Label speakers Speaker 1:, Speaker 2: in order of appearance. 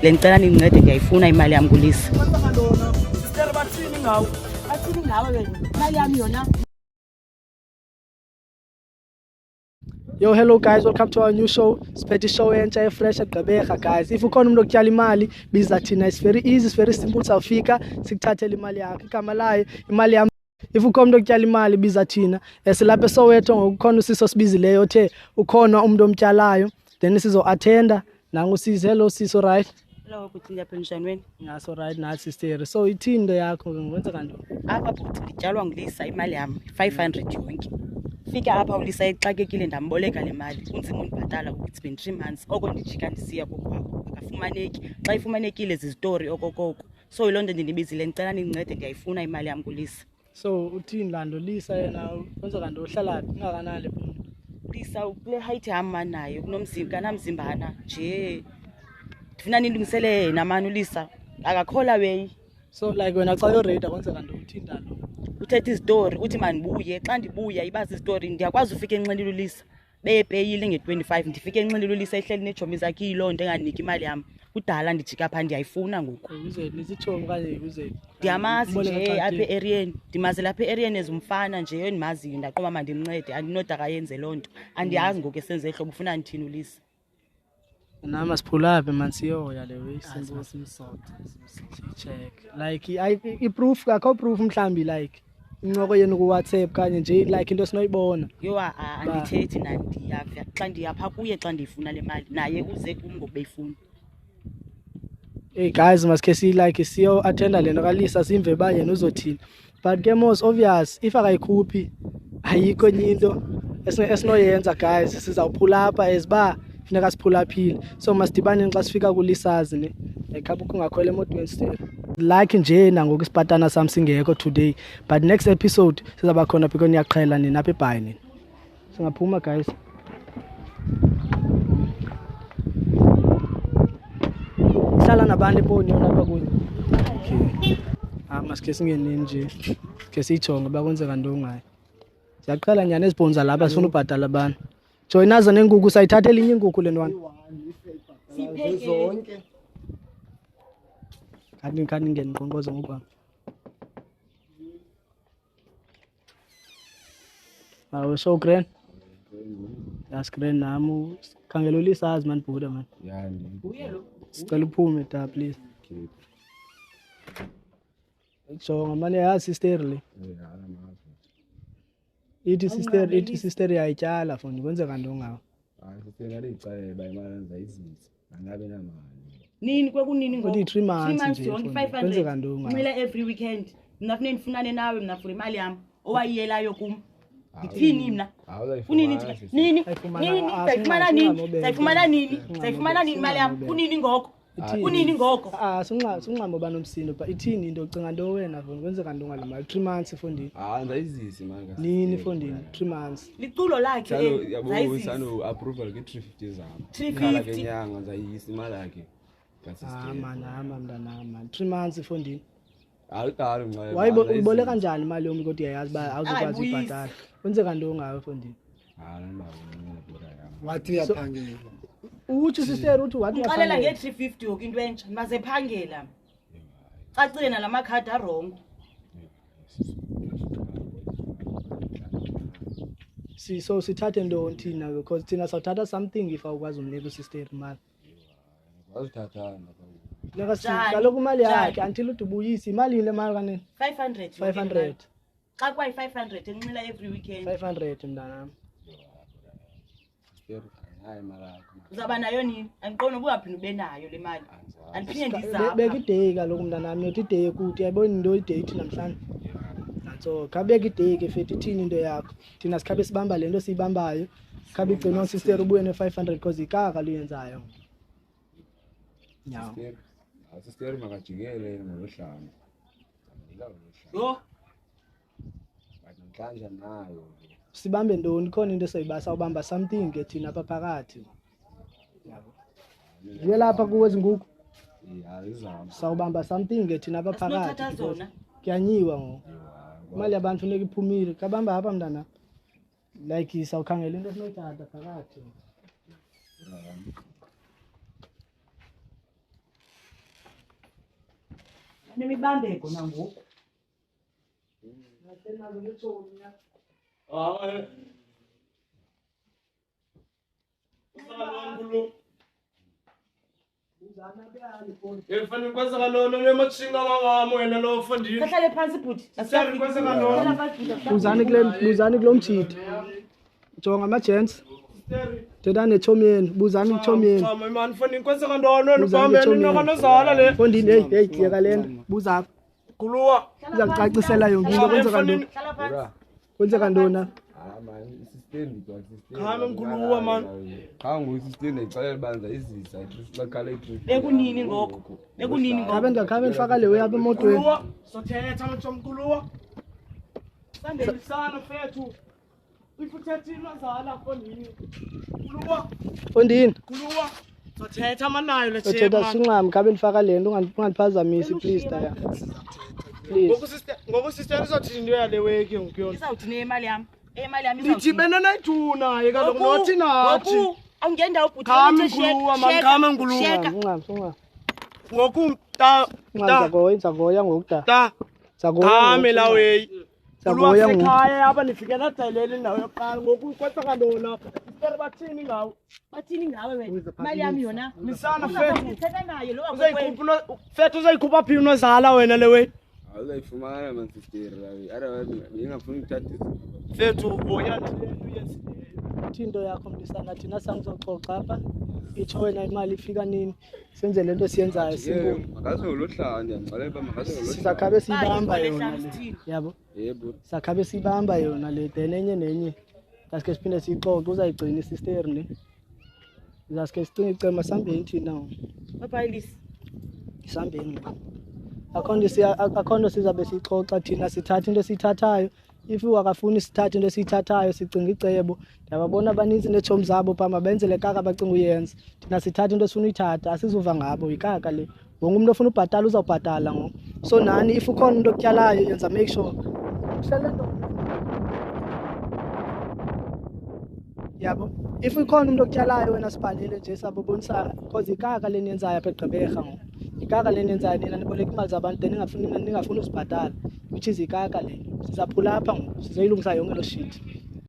Speaker 1: Lencela nincede ndiyayifuna imali yam kulisa.
Speaker 2: Yo, hello guys, welcome to our new show. Spetty show entsha fresh IMaLi guys. If ukhona umuntu okutyala imali, biza thina. It's very easy, it's very simple. Sawufika sikuthathele imali yakho. Igama layo IMaLi YaM. If ukhona umuntu okutyala imali, biza thina. Silapha eSoweto ngokukhona usiso sibizileyo othe ukhona umuntu omtyalayo, then sizo attenda. Nangu size, hello siso, right?
Speaker 1: Hello bhuti, ndiyaphila wena?
Speaker 2: Ngaso right nathi sister. So ithini into yakho ngikwenza kanjani?
Speaker 1: Apha bhuti ndityalwa ngulisa imali yam 500 yonke. Fika apha ulisa exakekile ndamboleka le mali. Kunzima undibhatala it's been 3 months. Oko ndijika ndisiya kokwakho. Akafumaneki. Xa ifumanekile zizitori okokoko. So yiloo nto ndinibizile ndicela nincede ndiyayifuna imali yam kulisa.
Speaker 2: So uthini lando lisa yena kwenza kanti uhlala ngakanani le phone?
Speaker 1: Lisa kule height yam nayo kunomzimba kanamzimbana nje. Ndifuna nilungisele yena mani ulisa. Akakhola weyi.
Speaker 2: So like wena xa yo rate kwenza kanti uthini lando?
Speaker 1: Uthetha izitori uthi manibuye xa ndibuya ibazi izitori ndiyakwazi ufika enxilile ulisa beyepeyile nge-25 ndifike enxilile ulisa ehleli neetshomi zakhe yiloo nto enganiki imali yam kudala ndijika phaa ndiyayifuna ngoku.
Speaker 2: Nisitshomi okanye
Speaker 1: ndiyamazi nje apha e-eriyeni ndimazi lapha e-eriyeni ezumfana nje endimaziyo ndaqoba mandimncede andinodaka ayenze loo nto andiyazi ngoku esenze ehlobo ufuna ndithini ulisa.
Speaker 2: Nama siphulaphi man siyoya le way check like i-proof kakho proof mhlambi like incoko yenu ku-WhatsApp kanye nje like into esinoyibona.
Speaker 1: Yo andithethi nandiyava xa ndiyapha kuye xa ndiyifuna le mali naye uze kum ngoku beyifuna.
Speaker 2: Hey guys, maske like siyo attenda lento kalisa simve ba yena uzothini, but ke most obvious if akayikhuphi ayikho enye into esinoyenza guys, sizawuphula apha eziba funeka siphulaphile. So masidibane xa sifika kulisazi ne like apho kungakhwela emotweni still like nje nangoku isipatana sam singekho today, but next episode sizaba khona because niyaqhela nina apha eBhayi nina. Singaphuma guys. Hlala nabantu eponi yona apha kunye. Okay. Maske singene nje. Ke siyijonge bakwenzeka ntoni ngayo. Siyaqhela nyane ezibhonza lapha sifuna ubhatala abantu. Joinaza nenguku sayithatha elinye inguku lentwana.
Speaker 1: Sipheke zonke.
Speaker 2: Kanti ngene nqonqoza ngoba. Awu so grand. That's grand namu. Khangela ulisazi man bhuda man.
Speaker 3: Yeah,
Speaker 1: uye lo.
Speaker 2: Sicela uphume da please.
Speaker 3: okay.
Speaker 2: Jonga manje yazi sister le. Ithi sister yayityala fundi kwenze kanti ongawo.
Speaker 3: Sister alicala bayimali zayizisi. Angabe namali.
Speaker 1: Nini kwekunini ngoku?
Speaker 2: 3 months nje.
Speaker 1: Yonke
Speaker 2: Kwenze kanti
Speaker 1: 500.
Speaker 2: ongawo.
Speaker 1: Ngcila every weekend. Mina funeka ndifunane nawe mina for imali yami owayiyelayo kum. Ngithini mina? Kunini nje? Nini? Sayifumana nini? Sayifumana nini imali yami? Kunini ngoko? Kunini ngoko?
Speaker 2: Sinqamo banomsindo but ithini into ucinga nto wena fundi kwenze kanti ongale mali 3 months fondini.
Speaker 3: Ndayizisi manje.
Speaker 2: Nini fondini 3 months.
Speaker 1: Liculo lakhe
Speaker 3: yabo usano approval ke 350 zami.
Speaker 1: 350
Speaker 3: kenyanga ndayisi imali yakhe.
Speaker 2: Mntana 3 months fondini.
Speaker 3: Awuqala ngqala.
Speaker 2: Wayiboleka kanjani imali yomi kodwa uyayazi ba awuzokwazi ukubhatala. Kwenze kanti ongayo fondini.
Speaker 4: Wathi uyaphangela.
Speaker 2: Uthi sister uthi wathi
Speaker 1: uqalela nge-350 yoke into entsha maze phangela. Cacile nalamakhadi arong.
Speaker 2: So sithathe ntoni thina because thina sawuthatha something if awukwazi umnika usister imali.
Speaker 3: Wazithatha
Speaker 2: Kaloku imali yakhe until udubuyise imali le mali kanene 500
Speaker 1: xa kwayi 500 enqila every weekend
Speaker 2: 500 mntanami.
Speaker 3: hayi imali yakho.
Speaker 1: Uzaba nayo nini? Andiqondi ubungaphinda ube nayo le mali. Andiphinde ndizapha.
Speaker 2: Beka iday kaloku mntanami yothi iday ukuthi uyayibona into idate namhlanje. So kabeka iday ke fethi ithini into yakho. Thina sikhabe sibamba lento siyibambayo. Khabe igcina sister ubuye ne500 because ikaka luyenzayo. Nyawo.
Speaker 3: Sister makajikele ngolohlanu.
Speaker 1: Yo.
Speaker 3: Namhlanje nayo.
Speaker 2: Sibambe ntoni khona into esayibasa ubamba something ke thina apha phakathi. Yabo. Nje lapha kuwe zinguku.
Speaker 3: Izama.
Speaker 2: Sawubamba something ke thina apha phakathi.
Speaker 1: Sinothatha zona.
Speaker 2: Kuyanyiwa ngo. Imali yabantu funeka iphumile. Kabamba apha mntana. Like isawukhangela into esinoyithatha phakathi.
Speaker 1: sinemibambeko nangoku.
Speaker 4: Fanele kwenzeka lona lemathinga ngangami wena lo ufundile.
Speaker 1: Kahlale phansi bhuti.
Speaker 4: Siyari kwenzeka lona.
Speaker 2: Buzani kulo mjidi. Jonga ama-gents. Thetha nethomyeni, buzani ithomyeni.
Speaker 4: Mama man fanele kwenzeka lona nobameni nokanozala le.
Speaker 2: Fondini hey yeka lena. Buza
Speaker 4: Khuluwa.
Speaker 2: uzakucacisela yonke into kwenzeka ntoni. Kwenzeka ntoni?
Speaker 3: Man, isistendi kwa sistendi.
Speaker 4: Khame ngikhuluwa man.
Speaker 3: Cha ngosistendi ixalela banza izisa bakhala itrip.
Speaker 1: Bekunini ngoko. Bekunini ngoko.
Speaker 2: Khabe ndifaka le way apha emotweni.
Speaker 4: Khuluwa. Sothetha manje mkhuluwa. Sandelisana fethu. Ifuthethile zala fondini. Khuluwa.
Speaker 2: Fondini.
Speaker 4: Khuluwa. Sothetha manayo le
Speaker 2: Uthetha
Speaker 4: chema.
Speaker 2: sinqami khabe ndifaka le nto ungandiphazamisi please daya. Please.
Speaker 4: Ngoku sister izothi into yale weke ngikuyona.
Speaker 1: Izawuthi nemali yami. Imali yami izawuthi.
Speaker 4: Nithi bena nayithuna yeka lo nothi nathi.
Speaker 1: Awungenda ubhuti.
Speaker 4: Khame ngikuluwa man khame ngikuluwa.
Speaker 2: Unqami.
Speaker 4: Ngoku ta
Speaker 2: Zagoya ngokuda.
Speaker 4: ta. Khame la wey.
Speaker 2: Zagoya
Speaker 4: Ekhaya apha nifike nadayilele indawo yokuqala ngoku kwenzeka lona. Sister bathini ngawo.
Speaker 1: Bathini ngawe wena? Imali yami yona.
Speaker 4: Misana fethu.
Speaker 1: Uthetha naye lo
Speaker 4: Uzayikhupha fethu uzayikhupha phi unozala wena le wey.
Speaker 3: Awuzayifumana man sister la. Ara ngingafuni ukuthatha.
Speaker 4: Fethu uboyana
Speaker 2: into yakho mlisana thina sangizoxoxa apha itsho wena imali ifika nini senze lento siyenzayo
Speaker 3: makaze ngolohlanje ngicela ba makaze ngolohlanje
Speaker 2: sizakhabe sibamba yona le yabo
Speaker 3: yebo
Speaker 2: sakhabe sibamba yona le then enye ngaske siphinde sixoxe uzayigcina isister ne ngaske sicinga icema sambeni thina
Speaker 1: Baphayilisi.
Speaker 2: sambeni akhondo sizabe sixoxa thina sithatha into esithathayo if wakafuni sithathe into esithathayo sicinga icebo ndababona abaninzi neetshomi zabo phambi benzele kaka bacinga uyenza thina sithatha into esifuna uyithatha asizuva ngabo yikaka le wonke umuntu ofuna ubhatala uzawubhatala ngoku so nani if ukhona into okutyalayo yenza make sure yabo if ukhona umuntu okutyalayo wena sibhalele nje sabobonisa because ikaka le niyenzayo apha eGqeberha ngoku ikaka le niyenzayo nina niboleka imali zabantu then ningafuni usibhatala which is ikaka le sizaphula apha ngoku sizoyilungisa yonke lo shit